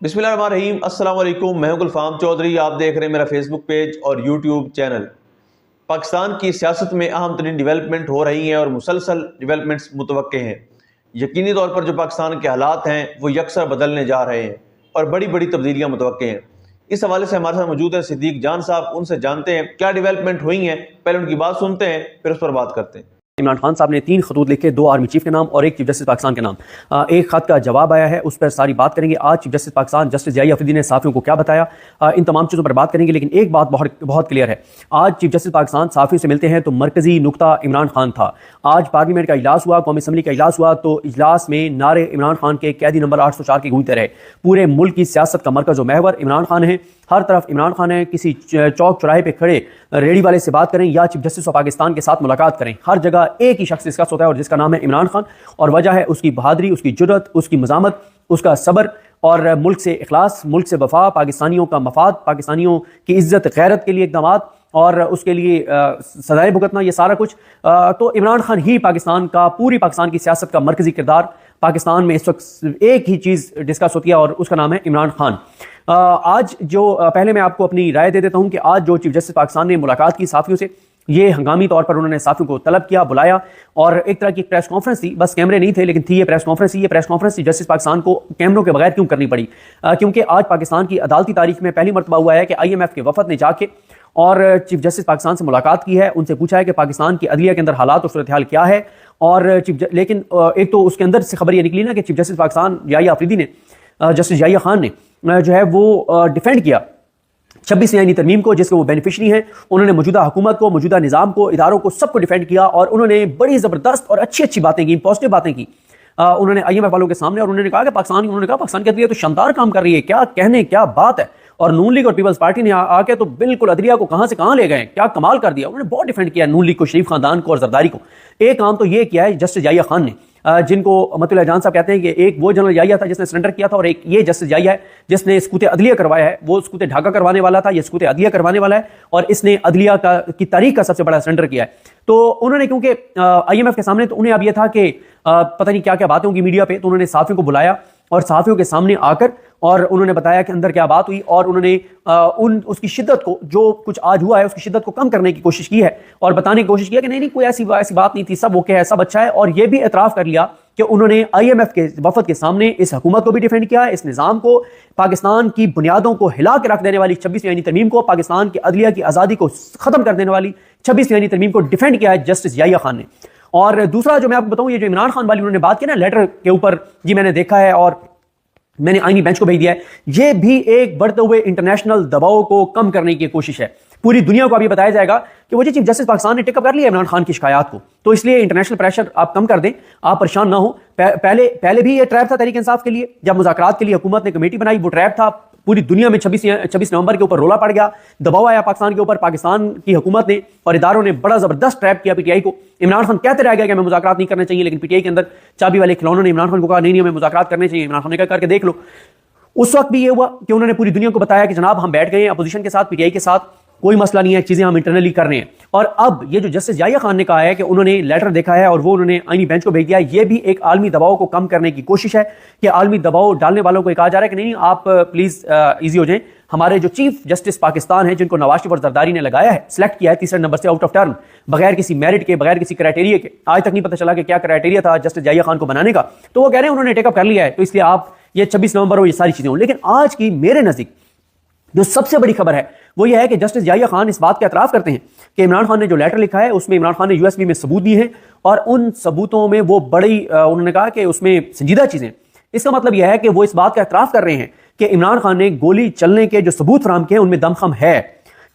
बिस्मिल्लाहिर्रहमानिर्रहीम। अस्सलाम वालेकुम। मैं हूं गुलफाम चौधरी। आप देख रहे हैं मेरा फेसबुक पेज और यूट्यूब चैनल। पाकिस्तान की सियासत में अहम तरीन डेवलपमेंट हो रही हैं और मुसलसल डेवलपमेंट्स मुतवक्के हैं। यकीनी तौर पर जो पाकिस्तान के हालात हैं वो यकसर बदलने जा रहे हैं और बड़ी बड़ी तब्दीलियाँ मुतवक्के हैं। इस हवाले से हमारे साथ मौजूद हैं सिद्दीक जान साहब। उनसे जानते हैं क्या डेवलपमेंट हुई हैं, पहले उनकी बात सुनते हैं फिर उस पर बात करते हैं। इमरान खान साहब ने 3 खतूत लिखे, 2 आर्मी चीफ के नाम और 1 चीफ जस्टिस पाकिस्तान के नाम। एक खत का जवाब आया है, उस पर सारी बात करेंगे। आज chief justice Pakistan justice Zia Afridi ने सहाफ़ियों को क्या बताया, इन तमाम चीज़ों पर बात करेंगे। लेकिन एक बात बहुत क्लियर है, आज चीफ जस्टिस पाकिस्तान सहाफ़ियों से मिलते हैं तो मरकजी नुक्ता इमरान खान था। आज पार्लियामेंट का इजलास हुआ, कौमी असम्बली का इजलास हुआ, तो इजलास में नारे इमरान खान के कैदी नंबर 804 के गूंजते रहे। पूरे मुल्क की सियासत का मरकज़ व महवर इमरान खान है। हर तरफ इमरान खान है। किसी चौक चौराहे पे खड़े रेडी वाले से बात करें या चीफ जस्टिस ऑफ पाकिस्तान के साथ मुलाकात करें, हर जगह एक ही शख्स डिस्कस होता है और जिसका नाम है इमरान खान। और वजह है उसकी बहादुरी, उसकी जुर्रत, उसकी मज़ामत, उसका सब्र और मुल्क से इखलास, मुल्क से वफा, पाकिस्तानियों का मफाद, पाकिस्तानियों की इज्जत गैरत के लिए इक़दामात और उसके लिए सजाएं भुगतना, ये सारा कुछ। तो इमरान खान ही पाकिस्तान का, पूरी पाकिस्तान की सियासत का मरकजी किरदार। पाकिस्तान में इस वक्त एक ही चीज़ डिस्कस होती है और उसका नाम है इमरान खान। आज जो पहले मैं आपको अपनी राय दे देता हूं कि आज जो चीफ जस्टिस पाकिस्तान ने मुलाकात की सहाफ़ियों से, ये हंगामी तौर पर उन्होंने सहाफ़ियों को तलब किया, बुलाया और एक तरह की प्रेस कॉन्फ्रेंस थी। बस कैमरे नहीं थे लेकिन थी ये प्रेस कॉन्फ्रेंस। ये प्रेस कॉन्फ्रेंस थी जस्टिस पाकिस्तान को कैमरों के बगैर क्यों करनी पड़ी, क्योंकि आज पाकिस्तान की अदालती तारीख में पहली मरतबा हुआ है कि IMF के वफद ने जाके और चीफ जस्टिस पाकिस्तान से मुलाकात की है। उनसे पूछा है कि पाकिस्तान की अदलिया के अंदर हालात और सूरत हाल क्या है। और लेकिन एक तो उसके अंदर से खबर ये निकली ना कि चीफ जस्टिस पाकिस्तान ज़िया अफरीदी ने, जस्टिस ज़िया खान ने जो है वो डिफेंड किया 26 यानी तरमीम को, जिसके वो बेनिफिशरी हैं। उन्होंने मौजूदा हुकूमत को, मौजूदा निज़ाम को, इदारों को, सबको डिफेंड किया और उन्होंने बड़ी ज़बरदस्त और अच्छी बातें की, पॉजिटिव बातें की उन्होंने IMF वालों के सामने। और उन्होंने कहा कि पाकिस्तान की अदलिया तो शानदार काम कर रही है, क्या कहने, क्या बात है। और नून लीग और पीपल्स पार्टी ने आके तो बिल्कुल अदलिया को कहां से कहां ले गए, क्या कमाल कर दिया। उन्होंने बहुत डिफेंड किया नून लीग को, शरीफ खानदान को और जरदारी को। एक काम तो ये किया है जस्टिस ज़िया खान ने, जिनको मतुल्लाह जान साहब कहते हैं कि एक वो जनरल ज़िया था जिसने सरेंडर किया था और एक ये जस्टिस ज़िया है जिसने सकूत अदलिया करवाया है। वो सकूत ढाका करवाने वाला था, ये सकूत अदलिया करवाने वाला है और इसने अदलिया की तारीख का सबसे बड़ा सरेंडर किया है। तो उन्होंने, क्योंकि IMF के सामने तो उन्हें अब ये था कि पता नहीं क्या क्या बातें होंगी मीडिया पे, तो उन्होंने सहाफ़ियों को बुलाया और सहाफ़ियों के सामने आकर और उन्होंने बताया कि अंदर क्या बात हुई और उन्होंने उसकी शिद्दत को, जो कुछ आज हुआ है उसकी शिद्दत को कम करने की कोशिश की है और बताने की कोशिश की है कि नहीं कोई ऐसी बात नहीं थी, सब ओके है, सब अच्छा है। और ये भी एतराफ़ कर लिया कि उन्होंने IMF के वफद के सामने इस हुकूमत को भी डिफेंड किया, इस निज़ाम को, पाकिस्तान की बुनियादों को हिला के रख देने वाली 26 यानी तरमीम को, पाकिस्तान की अदलिया की आज़ादी को ख़त्म कर देने वाली 26 यानी तरमीम को डिफेंड किया है जस्टिस ज़िया खान ने। और दूसरा जो मैं आपको बताऊं, ये जो इमरान खान वाली उन्होंने बात की ना लेटर के ऊपर, जी मैंने देखा है और मैंने आईनी बेंच को भेज दिया है, ये भी एक बढ़ते हुए इंटरनेशनल दबाव को कम करने की कोशिश है। पूरी दुनिया को अभी बताया जाएगा कि वो जी चीफ जस्टिस पाकिस्तान ने टेकअप कर लिया इमरान खान की शिकायत को, तो इसलिए इंटरनेशनल प्रेशर आप कम कर दें, आप परेशान ना हो। पहले भी ये ट्रैप था तहरीक इंसाफ के लिए, जब मुज़ाकरात के लिए हुकूमत ने कमेटी बनाई, वो ट्रैप था। पूरी दुनिया में 26 नवंबर के ऊपर रोला पड़ गया, दबाव आया पाकिस्तान के ऊपर। पाकिस्तान की हुकूमत ने और इदारों ने बड़ा जबरदस्त ट्रैप किया PTI को। इमरान खान कहते रह गया कि हमें मुज़ाकरात नहीं करने चाहिए, लेकिन PTI के अंदर चाबी वाले खिलौनों ने इमरान खान को कहा नहीं हमें मुज़ाकरात करने चाहिए। इमरान खान ने कहा करके देख लो। उस वक्त भी ये हुआ कि उन्होंने पूरी दुनिया को बताया कि जनाब हम बैठ गए हैं अपोजिशन के साथ, PTI के साथ, कोई मसला नहीं है, चीजें हम इंटरनली कर रहे हैं। और अब ये जो जस्टिस ज़िया खान ने कहा है कि उन्होंने लेटर देखा है और वो उन्होंने आईनी बेंच को भेज दिया, ये भी एक आलमी दबाव को कम करने की कोशिश है कि आलमी दबाव डालने वालों को कहा जा रहा है कि नहीं आप प्लीज ईजी हो जाएं। हमारे जो चीफ जस्टिस पाकिस्तान है, जिनको नवाज शरीफ और जरदारी ने लगाया है, सिलेक्ट किया है तीसरे नंबर से आउट ऑफ टर्न, बगैर किसी मेरिट के, बगैर किसी क्राइटेरिया के, आज तक नहीं पता चला कि क्या क्राइटेरिया था जस्टिस ज़िया खान को बनाने का, तो वो कह रहे हैं उन्होंने टेकअप कर लिया है, तो इसलिए आप ये 26 नवंबर हो, ये सारी चीजें हो। लेकिन आज की मेरे नजदीक जो सबसे बड़ी खबर है वो ये है कि जस्टिस ज़िया खान इस बात का एतराफ़ करते हैं कि इमरान खान ने जो लेटर लिखा है उसमें इमरान खान ने USB में सबूत दिए हैं और उन सबूतों में वो बड़ी उन्होंने कहा कि उसमें संजीदा चीज़ें। इसका मतलब यह है कि वो इस बात का एतराफ़ कर रहे हैं कि इमरान खान ने गोली चलने के जो सबूत फराहम किए उनमें दमखम है।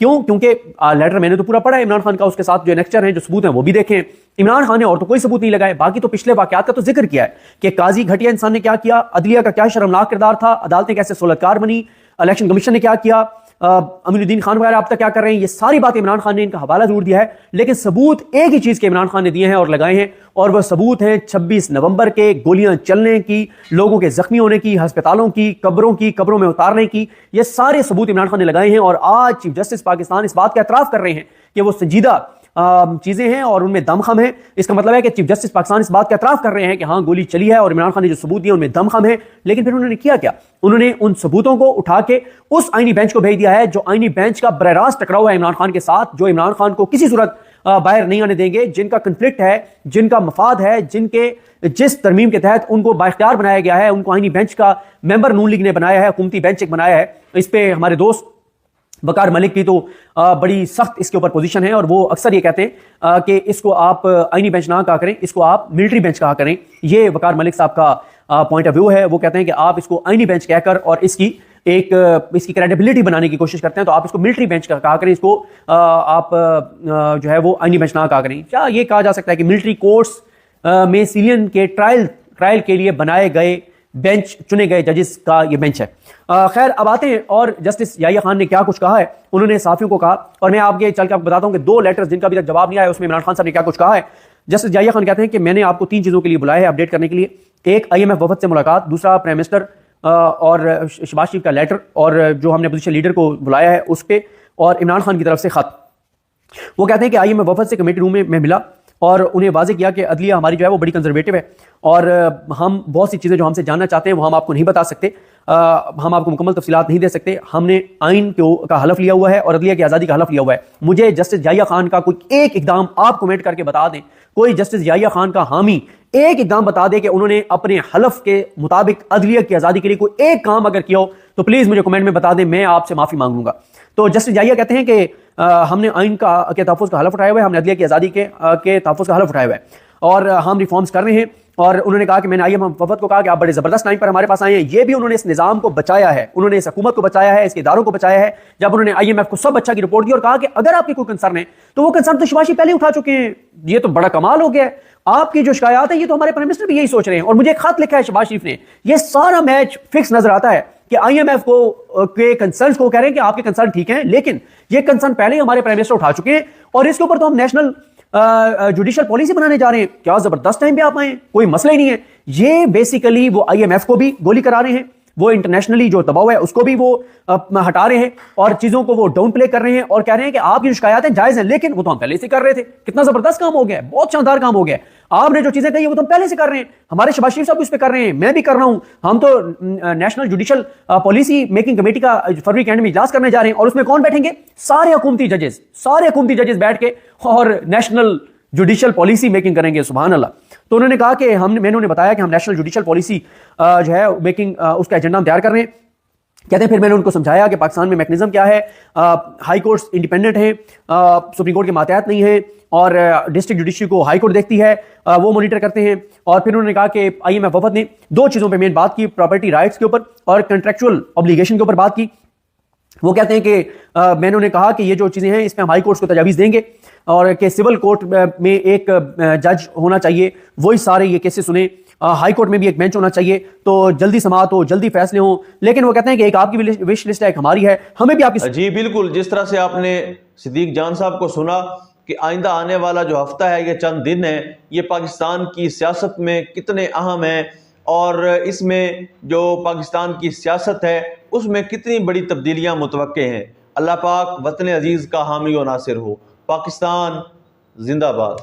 क्यों? क्योंकि लेटर मैंने तो पूरा पढ़ा है इमरान खान का, उसके साथ जो एनेक्चर हैं, जो सबूत हैं वो भी देखें। इमरान खान ने और तो कोई सबूत नहीं लगाए, बाकी तो पिछले वाकयात का तो जिक्र किया है कि काजी घटिया इंसान ने क्या किया, अदलिया का क्या शर्मनाक किरदार था, अदालतें कैसे सोलतकार बनी, इलेक्शन कमीशन ने क्या किया, अमीनुद्दीन खान वगैरह अब तक क्या कर रहे हैं, ये सारी बातें इमरान खान ने इनका हवाला जरूर दिया है। लेकिन सबूत एक ही चीज के इमरान खान ने दिए हैं और लगाए हैं, और वह सबूत हैं 26 नवंबर के गोलियां चलने की, लोगों के जख्मी होने की, अस्पतालों की, कब्रों में उतारने की। ये सारे सबूत इमरान खान ने लगाए हैं और आज चीफ जस्टिस पाकिस्तान इस बात का एतराफ कर रहे हैं कि वो संजीदा چیزیں ہیں اور ان میں دم خم ہے. اس کا مطلب ہے کہ چیف جسٹس پاکستان اس بات کا اعتراف کر رہے ہیں کہ ہاں گولی چلی ہے اور عمران خان نے جو ثبوت دیے ان میں دم خم ہے. لیکن پھر انہوں نے کیا کیا؟ انہوں نے ان ثبوتوں کو اٹھا کے اس آئینی بینچ کو بھیج دیا ہے جو آئینی بینچ کا براہ راست ٹکراؤ ہے عمران خان کے ساتھ, جو عمران خان کو کسی صورت باہر نہیں آنے دیں گے, جن کا کنفلکٹ ہے, جن کا مفاد ہے, جس ترمیم کے تحت ان کو بااختیار بنایا گیا ہے, ان کو آئینی بینچ کا ممبر نون لیگ نے بنایا ہے, حکومتی بینچ ایک بنایا ہے. اس پہ ہمارے دوست وقار ملک کی تو بڑی سخت اس کے اوپر پوزیشن ہے اور وہ اکثر یہ کہتے ہیں کہ اس کو آپ آئینی بینچ نہ کہا کریں, اس کو آپ ملٹری بینچ کہا کریں. یہ وقار ملک صاحب کا پوائنٹ آف ویو ہے. وہ کہتے ہیں کہ آپ اس کو آئینی بینچ کہہ کر اور اس کی کریڈیبلٹی بنانے کی کوشش کرتے ہیں تو آپ اس کو ملٹری بینچ کہا کریں, اس کو آپ جو ہے وہ آئینی بینچ نہ کہا کریں. کیا یہ کہا جا سکتا ہے کہ ملٹری کورٹس میں سیلین کے ٹرائل کے لیے بنائے گئے بینچ, چنے گئے ججز کا یہ بینچ ہے. خیر اب آتے ہیں اور جسٹس یحییٰ خان نے کیا کچھ کہا ہے. انہوں نے صحافیوں کو کہا, اور میں آپ کے چل کے آپ کو بتاتا ہوں کہ 2 لیٹرز جن کا ابھی تک جواب نہیں آیا اس میں عمران خان صاحب نے کیا کچھ کہا ہے. جسٹس یحییٰ خان کہتے ہیں کہ میں نے آپ کو 3 چیزوں کے لیے بلایا ہے اپڈیٹ کرنے کے لیے. ایک IMF وفد سے ملاقات, دوسرا پرائم منسٹر اور شہباز شریف کا لیٹر, اور جو ہم نے اپوزیشن لیڈر کو بلایا ہے اس پہ, اور عمران خان کی طرف سے خط. وہ کہتے ہیں کہ IMF وفد سے کمیٹی روم میں ملا اور انہیں واضح کیا کہ عدلیہ ہماری جو ہے وہ بڑی کنزرویٹو ہے اور ہم بہت سی چیزیں جو ہم سے جاننا چاہتے ہیں وہ ہم آپ کو نہیں بتا سکتے, ہم آپ کو مکمل تفصیلات نہیں دے سکتے. ہم نے آئین کا حلف لیا ہوا ہے اور عدلیہ کی آزادی کا حلف لیا ہوا ہے. مجھے جسٹس یحییٰ خان کا کوئی ایک اقدام آپ کومنٹ کر کے بتا دیں, کوئی جسٹس یحییٰ خان کا حامی ایک اقدام بتا دے کہ انہوں نے اپنے حلف کے مطابق عدلیہ کی آزادی کے لیے کوئی ایک کام اگر کیا ہو تو پلیز مجھے کمنٹ میں بتا دیں, میں آپ سے معافی مانگ لوں گا. تو جسٹس یحییٰ کہتے ہیں کہ ہم نے آئین کے تحفظ کا حلف اٹھایا ہوا ہے, ہم نے عدلیہ کی آزادی کے تحفظ کا حلف اٹھایا ہوا ہے اور ہم ریفارمز کر رہے ہیں. اور انہوں نے کہا کہ میں نے IMF وفد کو کہا کہ آپ بڑے زبردست ٹائم پر ہمارے پاس آئے ہیں. یہ بھی انہوں نے اس نظام کو بچایا ہے, انہوں نے اس حکومت کو بچایا ہے, اس کے اداروں کو بچایا ہے. جب انہوں نے IMF کو سب اچھا کی رپورٹ دی اور کہا کہ اگر آپ کی کوئی کنسرن ہے تو وہ کنسرن تو شہباز شریف پہلے اٹھا چکے ہیں. یہ تو بڑا کمال ہو گیا ہے. آپ کی جو شکایات ہیں یہ تو ہمارے پرائم منسٹر بھی یہی سوچ رہے ہیں, اور مجھے ایک خط لکھا ہے شہباز شریف نے. یہ سارا میچ فکس نظر آتا ہے کہ IMF کو کے کنسرنز کو کہہ رہے ہیں کہ آپ کے کنسرن ٹھیک ہیں, لیکن یہ کنسرن پہلے ہی ہمارے پرائم منسٹر اٹھا چکے ہیں اور اس کے اوپر تو ہم نیشنل جوڈیشل پالیسی بنانے جا رہے ہیں. کیا زبردست ٹائم پہ آپ آئے ہیں, کوئی مسئلہ ہی نہیں ہے. یہ بیسیکلی وہ IMF کو بھی گولی کرا رہے ہیں, وہ انٹرنیشنلی جو دباؤ ہے اس کو بھی وہ ہٹا رہے ہیں اور چیزوں کو وہ ڈاؤن پلے کر رہے ہیں اور کہہ رہے ہیں کہ آپ کی جو شکایات ہیں جائز ہیں, لیکن وہ تو ہم پہلے سے کر رہے تھے. کتنا زبردست کام ہو گیا ہے, بہت شاندار کام ہو گیا ہے. آپ نے جو چیزیں کہی وہ تو ہم پہلے سے کر رہے ہیں, ہمارے شہباز شریف صاحب اس پہ کر رہے ہیں, میں بھی کر رہا ہوں. ہم تو national judicial policy making committee کا فروری کے اینڈ میں اجلاس کرنے جا رہے ہیں اور اس میں کون بیٹھیں گے؟ سارے حکومتی ججز بیٹھ کے اور نیشنل جوڈیشل پالیسی میکنگ کریں گے. سبحان اللہ. تو انہوں نے کہا کہ میں نے انہیں بتایا کہ ہم نیشنل جوڈیشل پالیسی جو ہے میکنگ اس کا ایجنڈا ہم تیار کر رہے ہیں. کہتے ہیں پھر میں نے ان کو سمجھایا کہ پاکستان میں میکنزم کیا ہے, ہائی کورٹس انڈیپینڈنٹ ہیں, سپریم کورٹ کے ماتحت نہیں ہیں اور ڈسٹرکٹ جوڈیشری کو ہائی کورٹ دیکھتی ہے, وہ مانیٹر کرتے ہیں. اور پھر انہوں نے کہا کہ IMF وفد نے 2 چیزوں پہ مین بات کی, پراپرٹی رائٹس کے اوپر اور کنٹریکچوئل اوبلیگیشن کے اوپر بات کی. وہ کہتے ہیں کہ میں نے انہیں کہا کہ یہ جو چیزیں ہیں اس میں ہم ہائی کورٹس کو تجاویز دیں گے اور کہ سول کورٹ میں ایک جج ہونا چاہیے, وہی سارے یہ کیسز سنیں, ہائی کورٹ میں بھی ایک بینچ ہونا چاہیے تو جلدی سماعت ہو, جلدی فیصلے ہوں. لیکن وہ کہتے ہیں کہ ایک آپ کی وش لسٹ ہے, ایک ہماری ہے, ہمیں بھی آپ کی. جی بالکل, جس طرح سے آپ نے صدیق جان صاحب کو سنا کہ آئندہ آنے والا جو ہفتہ ہے یہ چند دن ہے, یہ پاکستان کی سیاست میں کتنے اہم ہیں اور اس میں جو پاکستان کی سیاست ہے اس میں کتنی بڑی تبدیلیاں متوقع ہیں. اللہ پاک وطن عزیز کا حامی و ناصر ہو. پاکستان زندہ باد.